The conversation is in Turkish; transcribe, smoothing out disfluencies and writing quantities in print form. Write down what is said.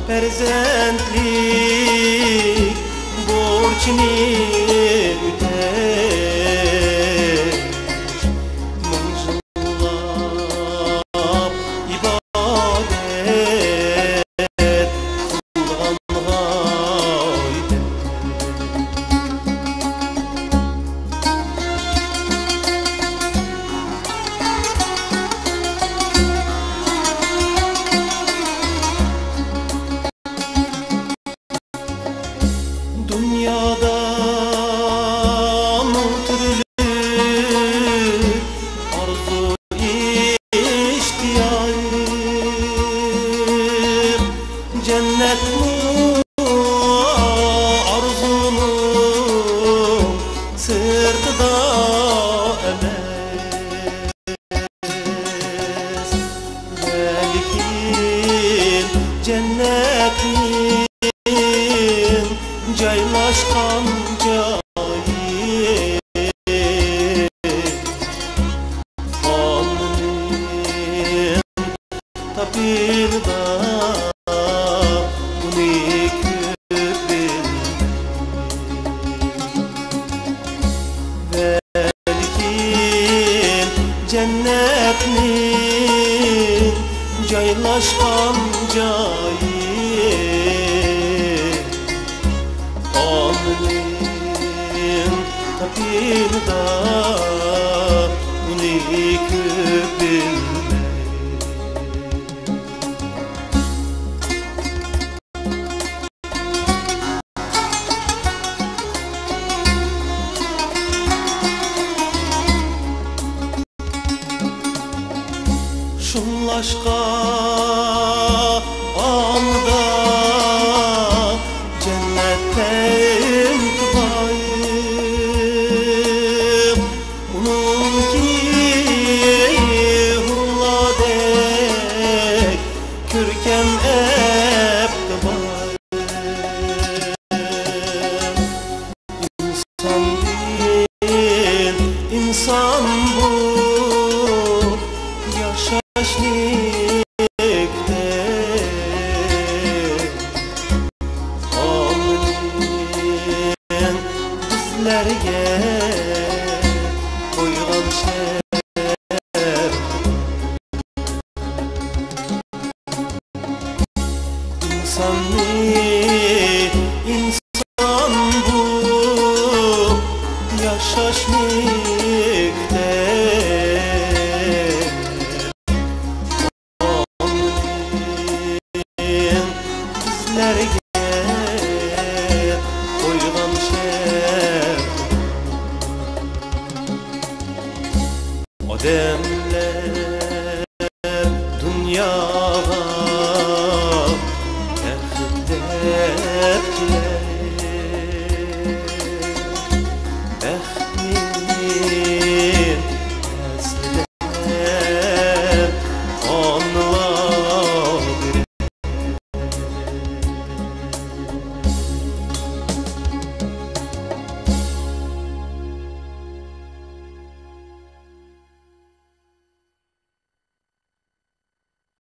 perzentlik borçini öder, mıncıllap ibadet kılgan gayde. Dünyada türlü arzu ihtiyar, cennet mi arzunun sırtıda emez, belki cennetin caylaşkan cayı Hanımın tapirda unik bil, belki cennetnin caylaşkan cayı Anın tapirda unik bilme. Şunlaşka anda cennetten tıbayım, onun ki hurla dek kürkem ep tıbayım. İnsan değil, insan bu yaşaşlıkta, Allah'ın bizlerge koygan şer. İnsan bu yaşaşlıkta, bizlerge koygan şer. Odemler dünyaya